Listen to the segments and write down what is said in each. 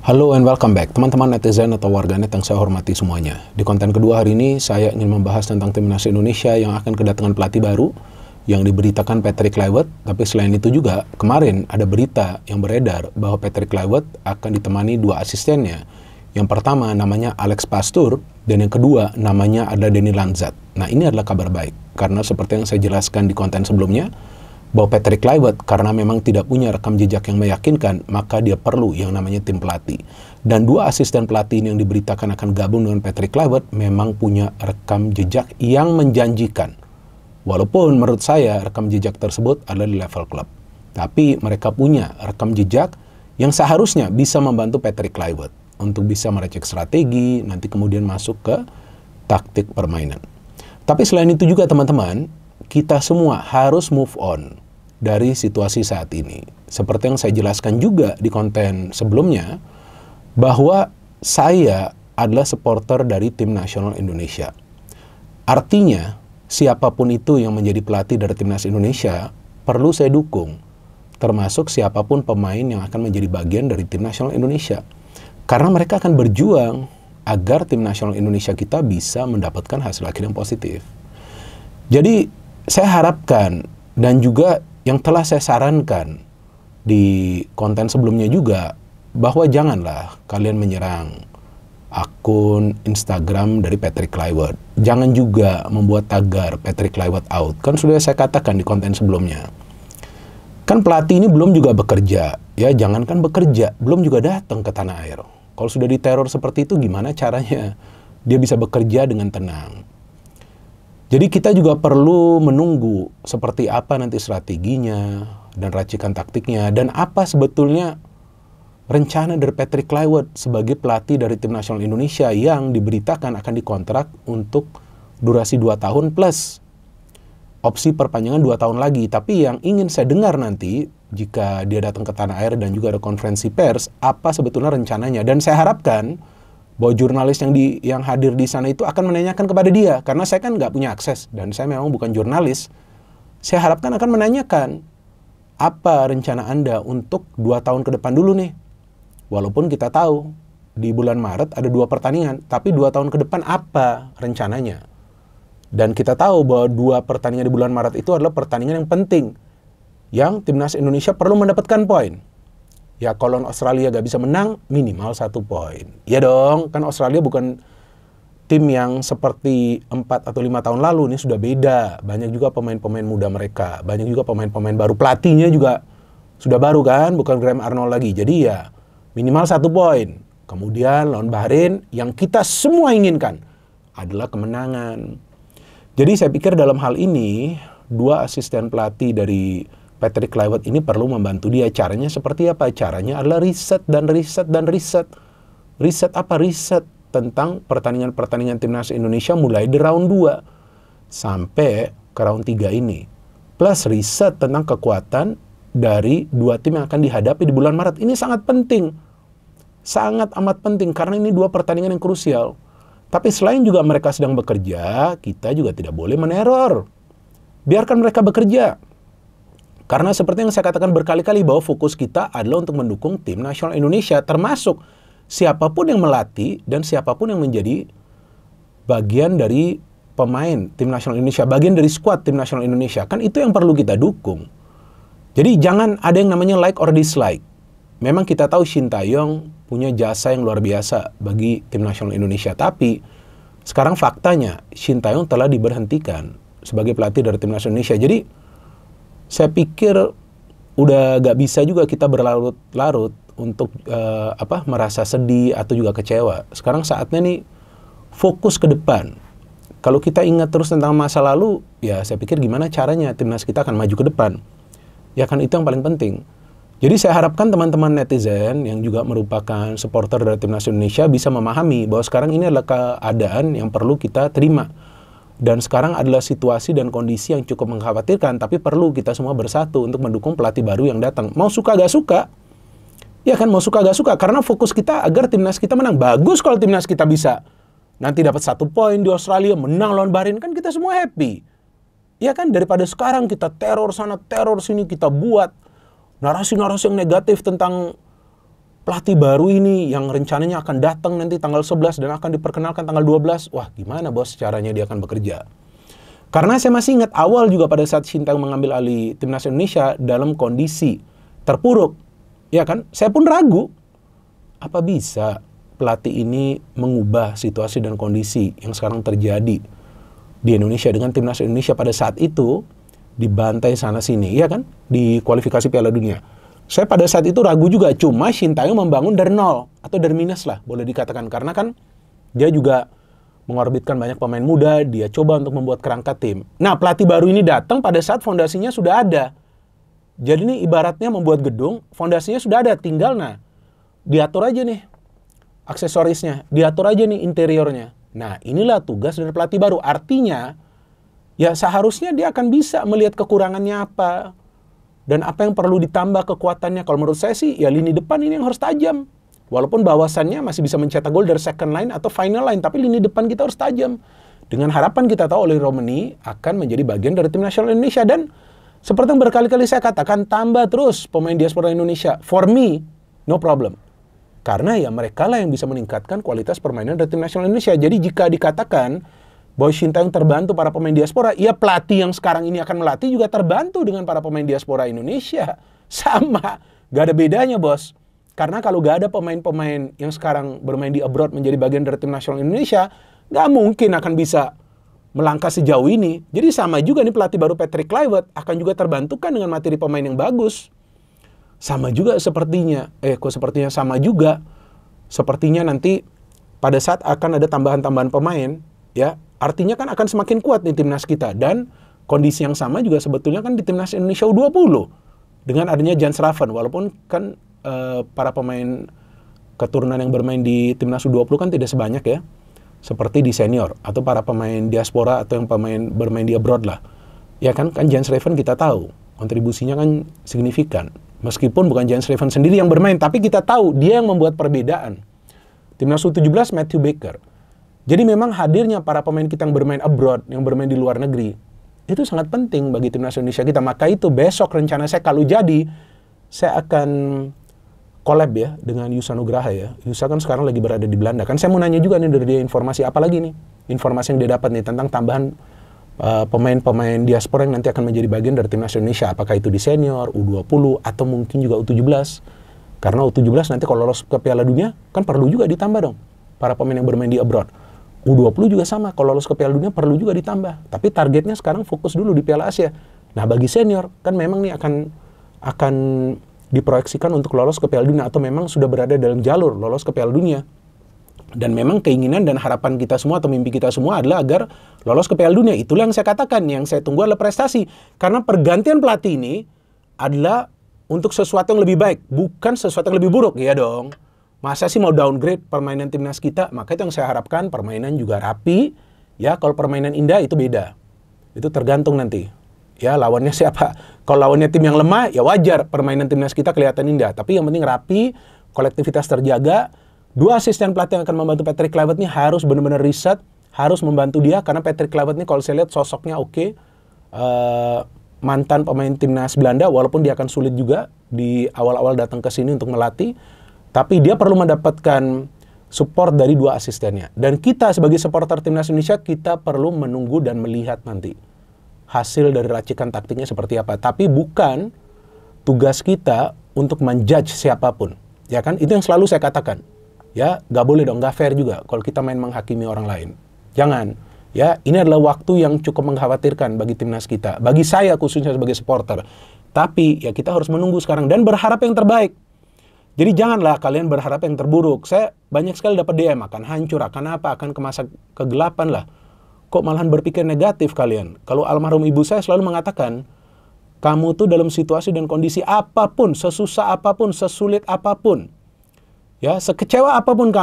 Halo and welcome back, teman-teman netizen atau warganet yang saya hormati semuanya. Di konten kedua hari ini, saya ingin membahas tentang timnas Indonesia yang akan kedatangan pelatih baru yang diberitakan Patrick Kluivert. Tapi selain itu juga, kemarin ada berita yang beredar bahwa Patrick Kluivert akan ditemani dua asistennya. Yang pertama namanya Alex Pastoor, dan yang kedua namanya adalah Denny Lanzat. Nah, ini adalah kabar baik, karena seperti yang saya jelaskan di konten sebelumnya, bahwa Patrick Kluivert karena memang tidak punya rekam jejak yang meyakinkan, maka dia perlu yang namanya tim pelatih. Dan dua asisten pelatih yang diberitakan akan gabung dengan Patrick Kluivert memang punya rekam jejak yang menjanjikan. Walaupun menurut saya rekam jejak tersebut adalah di level klub. Tapi mereka punya rekam jejak yang seharusnya bisa membantu Patrick Kluivert untuk bisa meracik strategi, nanti kemudian masuk ke taktik permainan. Tapi selain itu juga teman-teman, kita semua harus move on dari situasi saat ini. Seperti yang saya jelaskan juga di konten sebelumnya, bahwa saya adalah supporter dari tim nasional Indonesia. Artinya, siapapun itu yang menjadi pelatih dari timnas Indonesia, perlu saya dukung. Termasuk siapapun pemain yang akan menjadi bagian dari tim nasional Indonesia. Karena mereka akan berjuang agar tim nasional Indonesia kita bisa mendapatkan hasil akhir yang positif. Jadi, saya harapkan, dan juga yang telah saya sarankan di konten sebelumnya juga, bahwa janganlah kalian menyerang akun Instagram dari Patrick Kluivert. Jangan juga membuat tagar Patrick Kluivert out. Kan sudah saya katakan di konten sebelumnya. Kan pelatih ini belum juga bekerja. Ya, jangankan bekerja, belum juga datang ke tanah air. Kalau sudah diteror seperti itu, gimana caranya dia bisa bekerja dengan tenang? Jadi kita juga perlu menunggu seperti apa nanti strateginya dan racikan taktiknya, dan apa sebetulnya rencana dari Patrick Kluivert sebagai pelatih dari tim nasional Indonesia yang diberitakan akan dikontrak untuk durasi 2 tahun plus opsi perpanjangan 2 tahun lagi. Tapi yang ingin saya dengar nanti jika dia datang ke tanah air dan juga ada konferensi pers, apa sebetulnya rencananya. Dan saya harapkan bahwa jurnalis yang hadir di sana itu akan menanyakan kepada dia. Karena saya kan nggak punya akses, dan saya memang bukan jurnalis. Saya harapkan akan menanyakan, apa rencana Anda untuk 2 tahun ke depan dulu nih? Walaupun kita tahu, di bulan Maret ada 2 pertandingan, tapi 2 tahun ke depan apa rencananya? Dan kita tahu bahwa 2 pertandingan di bulan Maret itu adalah pertandingan yang penting, yang timnas Indonesia perlu mendapatkan poin. Ya, kalau Australia gak bisa menang, minimal 1 poin. Ya dong, kan Australia bukan tim yang seperti 4 atau 5 tahun lalu. Ini sudah beda. Banyak juga pemain-pemain muda mereka. Banyak juga pemain-pemain baru. Pelatihnya juga sudah baru kan, bukan Graham Arnold lagi. Jadi ya, minimal 1 poin. Kemudian lawan Bahrain, yang kita semua inginkan adalah kemenangan. Jadi saya pikir dalam hal ini, 2 asisten pelatih dari Patrick Kluivert ini perlu membantu dia. Caranya seperti apa? Caranya adalah riset dan riset dan riset. Riset apa? Riset tentang pertandingan-pertandingan timnas Indonesia mulai di round 2 sampai ke round 3 ini. Plus riset tentang kekuatan dari 2 tim yang akan dihadapi di bulan Maret. Ini sangat penting. Sangat amat penting karena ini 2 pertandingan yang krusial. Tapi selain juga mereka sedang bekerja, kita juga tidak boleh meneror. Biarkan mereka bekerja. Karena seperti yang saya katakan berkali-kali bahwa fokus kita adalah untuk mendukung tim nasional Indonesia, termasuk siapapun yang melatih dan siapapun yang menjadi bagian dari pemain tim nasional Indonesia, bagian dari skuad tim nasional Indonesia. Kan itu yang perlu kita dukung. Jadi jangan ada yang namanya like or dislike. Memang kita tahu Shin Tae-yong punya jasa yang luar biasa bagi tim nasional Indonesia. Tapi sekarang faktanya Shin Tae-yong telah diberhentikan sebagai pelatih dari tim nasional Indonesia. Jadi saya pikir udah gak bisa juga kita berlarut-larut untuk merasa sedih atau juga kecewa. Sekarang saatnya nih fokus ke depan. Kalau kita ingat terus tentang masa lalu, ya saya pikir gimana caranya timnas kita akan maju ke depan. Ya kan itu yang paling penting. Jadi saya harapkan teman-teman netizen yang juga merupakan supporter dari timnas Indonesia bisa memahami bahwa sekarang ini adalah keadaan yang perlu kita terima. Dan sekarang adalah situasi dan kondisi yang cukup mengkhawatirkan, tapi perlu kita semua bersatu untuk mendukung pelatih baru yang datang. Mau suka gak suka, ya kan, mau suka gak suka, karena fokus kita agar timnas kita menang. Bagus kalau timnas kita bisa nanti dapat 1 poin di Australia, menang lawan Bahrain, kan kita semua happy. Ya kan, daripada sekarang kita teror sana, teror sini, kita buat narasi-narasi yang negatif tentang pelatih baru ini yang rencananya akan datang nanti tanggal 11 dan akan diperkenalkan tanggal 12. Wah, gimana bos caranya dia akan bekerja? Karena saya masih ingat awal juga pada saat Sintayong mengambil alih timnas Indonesia dalam kondisi terpuruk. Ya kan? Saya pun ragu. Apa bisa pelatih ini mengubah situasi dan kondisi yang sekarang terjadi di Indonesia dengan timnas Indonesia pada saat itu dibantai sana-sini, ya kan? Di kualifikasi Piala Dunia. Saya pada saat itu ragu juga, cuma Sintayong membangun dari nol, atau dari minus lah, boleh dikatakan. Karena kan dia juga mengorbitkan banyak pemain muda, dia coba untuk membuat kerangka tim. Nah, pelatih baru ini datang pada saat fondasinya sudah ada. Jadi ini ibaratnya membuat gedung, fondasinya sudah ada, tinggal diatur aja nih aksesorisnya, diatur aja nih interiornya. Nah, inilah tugas dari pelatih baru. Artinya, ya seharusnya dia akan bisa melihat kekurangannya apa, dan apa yang perlu ditambah kekuatannya. Kalau menurut saya sih, ya lini depan ini yang harus tajam. Walaupun bawasannya masih bisa mencetak gol dari second line atau final line, tapi lini depan kita harus tajam. Dengan harapan kita tahu Oli Romani akan menjadi bagian dari tim nasional Indonesia. Dan seperti yang berkali-kali saya katakan, tambah terus pemain diaspora Indonesia. For me, no problem. Karena ya mereka lah yang bisa meningkatkan kualitas permainan dari tim nasional Indonesia. Jadi jika dikatakan Boy Sintayong terbantu para pemain diaspora, ya pelatih yang sekarang ini akan melatih juga terbantu dengan para pemain diaspora Indonesia. Sama, gak ada bedanya bos. Karena kalau gak ada pemain-pemain yang sekarang bermain di abroad menjadi bagian dari tim nasional Indonesia, gak mungkin akan bisa melangkah sejauh ini. Jadi sama juga nih pelatih baru Patrick Kluivert akan juga terbantukan dengan materi pemain yang bagus. Sama juga sepertinya, sama juga. Sepertinya nanti pada saat akan ada tambahan-tambahan pemain, ya artinya kan akan semakin kuat nih timnas kita. Dan kondisi yang sama juga sebetulnya kan di timnas Indonesia U20 dengan adanya Jan Schraven. Walaupun kan para pemain keturunan yang bermain di timnas U20 kan tidak sebanyak ya, seperti di senior atau para pemain diaspora atau yang pemain bermain di abroad lah. Ya kan Jan Schraven kita tahu kontribusinya kan signifikan. Meskipun bukan Jan Schraven sendiri yang bermain, tapi kita tahu dia yang membuat perbedaan. Timnas U17 Matthew Baker. Jadi memang hadirnya para pemain kita yang bermain abroad, yang bermain di luar negeri, itu sangat penting bagi timnas Indonesia kita. Maka itu besok rencana saya kalau jadi, saya akan collab ya dengan Yusa Nugraha ya. Yusa kan sekarang lagi berada di Belanda. Kan saya mau nanya juga nih dari dia informasi apa lagi nih. Informasi yang dia dapat nih tentang tambahan pemain-pemain diaspora yang nanti akan menjadi bagian dari timnas Indonesia. Apakah itu di senior, U20, atau mungkin juga U17. Karena U17 nanti kalau lolos ke Piala Dunia, kan perlu juga ditambah dong para pemain yang bermain di abroad. U20 juga sama, kalau lolos ke Piala Dunia perlu juga ditambah. Tapi targetnya sekarang fokus dulu di Piala Asia. Nah bagi senior, kan memang nih akan diproyeksikan untuk lolos ke Piala Dunia, atau memang sudah berada dalam jalur lolos ke Piala Dunia. Dan memang keinginan dan harapan kita semua atau mimpi kita semua adalah agar lolos ke Piala Dunia. Itulah yang saya katakan, yang saya tunggu adalah prestasi. Karena pergantian pelatih ini adalah untuk sesuatu yang lebih baik, bukan sesuatu yang lebih buruk, ya dong. Masa sih mau downgrade permainan timnas kita? Maka itu yang saya harapkan, permainan juga rapi. Ya, kalau permainan indah itu beda. Itu tergantung nanti. Ya, lawannya siapa? Kalau lawannya tim yang lemah, ya wajar permainan timnas kita kelihatan indah. Tapi yang penting rapi, kolektivitas terjaga. Dua asisten pelatih yang akan membantu Patrick Kluivert ini harus benar-benar riset, harus membantu dia. Karena Patrick Kluivert ini kalau saya lihat sosoknya oke. Mantan pemain timnas Belanda, walaupun dia akan sulit juga di awal-awal datang ke sini untuk melatih. Tapi dia perlu mendapatkan support dari dua asistennya. Dan kita sebagai supporter timnas Indonesia, kita perlu menunggu dan melihat nanti hasil dari racikan taktiknya seperti apa. Tapi bukan tugas kita untuk menjudge siapapun. Ya kan? Itu yang selalu saya katakan. Ya, nggak boleh dong, nggak fair juga kalau kita main menghakimi orang lain. Jangan. Ya, ini adalah waktu yang cukup mengkhawatirkan bagi timnas kita. Bagi saya khususnya sebagai supporter. Tapi ya kita harus menunggu sekarang dan berharap yang terbaik. Jadi janganlah kalian berharap yang terburuk. Saya banyak sekali dapat DM, akan hancur, akan apa, akan ke masa kegelapan lah. Kok malahan berpikir negatif kalian? Kalau almarhum ibu saya selalu mengatakan, kamu tuh dalam situasi dan kondisi apapun, sesusah apapun, sesulit apapun, ya, sekecewa apapun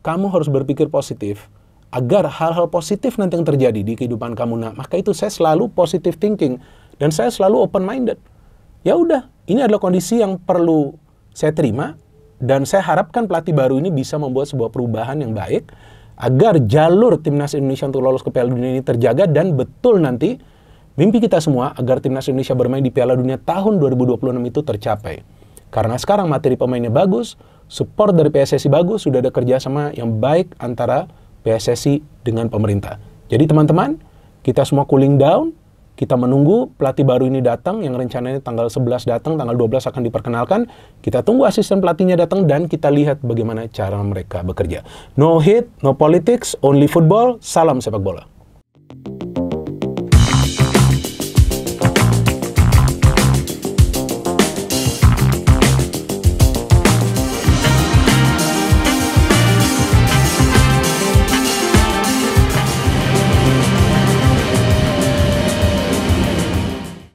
kamu harus berpikir positif. Agar hal-hal positif nanti yang terjadi di kehidupan kamu. Nah, maka itu saya selalu positive thinking. Dan saya selalu open-minded. Ya udah, ini adalah kondisi yang perlu saya terima, dan saya harapkan pelatih baru ini bisa membuat sebuah perubahan yang baik agar jalur timnas Indonesia untuk lolos ke Piala Dunia ini terjaga, dan betul nanti mimpi kita semua agar timnas Indonesia bermain di Piala Dunia tahun 2026 itu tercapai. Karena sekarang materi pemainnya bagus, support dari PSSI bagus, sudah ada kerjasama yang baik antara PSSI dengan pemerintah. Jadi teman-teman, kita semua cooling down, kita menunggu pelatih baru ini datang, yang rencananya tanggal 11 datang, tanggal 12 akan diperkenalkan. Kita tunggu asisten pelatihnya datang dan kita lihat bagaimana cara mereka bekerja. No hate, no politics, only football, salam sepak bola.